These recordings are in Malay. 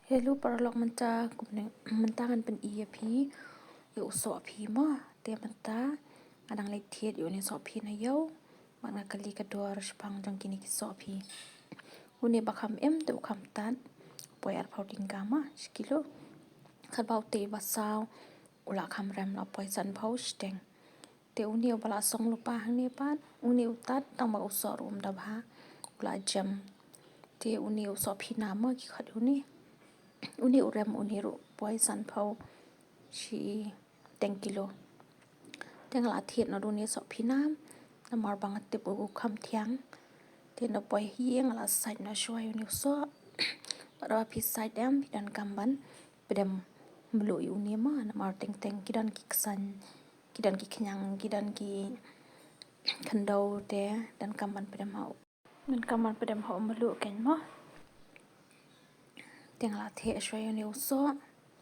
Hello paralok menta kumne menta kan pen iya phi yo so phi ma te menta adang le thiet yo ni so phi na yo mana kali ka dor spang jong kini ki so phi uni bakham em tu kham tan poyar phauting ka ma skilo khat bau te ba sao ula kham ram la poison phau steng te uni bala song lu pa hang ni pan uni utat tang ba uso rum da bha ula jam te uni uso phi na ma ki khat uni urem uni ru poison phau shi 10 kilo teng la thiet na ru ni so phinam na mar bang te bu kham thiang te na poi hieng la sai na shoi uni so ra phi sai dam dan kamban pedam blu uni ma na mar teng teng kidan ki ksan kidan ki khyang kidan ki khandau te dan kamban pedam hau dan kamban pedam hau blu ken ma teng la the shoi uni so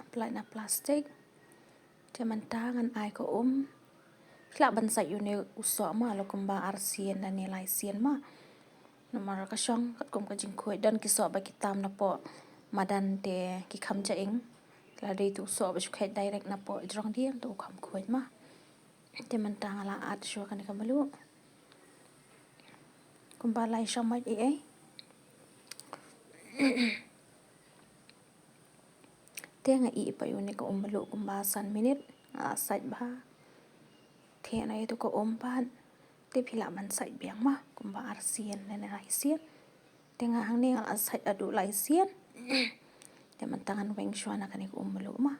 apply na plastic te man ta ngan ai ko khleh ban sai yu ne uso ma lo kumba arsien na ne lai sien ma nomor ka shong kat kum ka jing khoi dan ki so ba ki tam na po madan te ki kham cha ing la dei tu so ba shukhet direct na po jrong diam tu kham khoi ma te man ta ngala at sho kan ka malu kumba lai shong mai e te nga i pa yu ne ko malu kumba san minute a sai ba thế này tôi có ôm bạn tiếp thì làm ăn sạch biếng mà cũng bà xiên nên là lại xiên thế ngà hàng này là sạch ở đủ lại xiên để mình tangan veng xoa là cái này cũng lỗ mà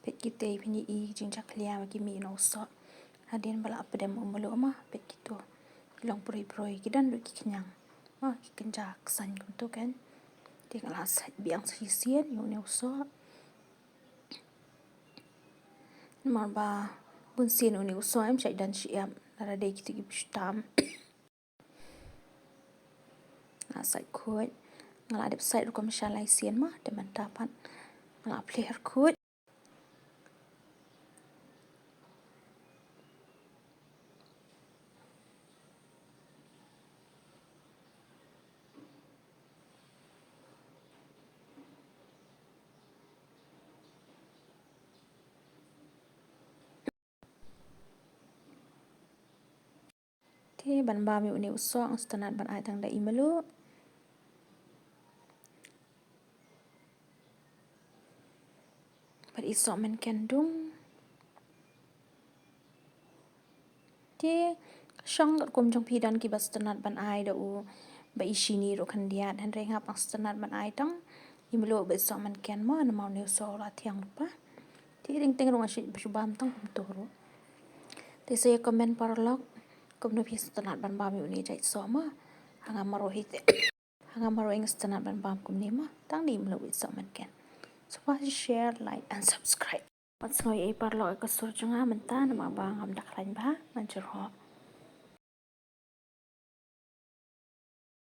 pet kita ini i jinjak khleh ma ki mi no so hadin bala pedem lỗ mà pet kito long proi proi kidan du ki knyang ma ki kenjak san kum to kan te ngala sạch biếng si xiên yo ne so mar ba bun xiên o ne so em chạy dan chi em la de ki ti tam na sạch khoi ngala de sạch ru kom sha lai xiên ma de man ta pan ngala player khoi thế ban ba mi o ne so ang stanat ban ai tang da imalu but iso men ken dung te shang kum jong phi dan ki bastanat ban ai da u ba ishini ro khan dia han re nga pastanat ban ai tang imlo be so man ken ma na ma ne so la thiang pa ti ring teng ro shi bam tang kum to ro te se comment paralok kum no phi stanat ban ba mi ni jai so ma hanga maro hi te hanga maro ing stanat ban bam kum ni ma tang ni imlo be so man ken so please share like and subscribe. What's ngoi paralok ka sur chunga man ta na ma ba ngam dak lain ba man chur ho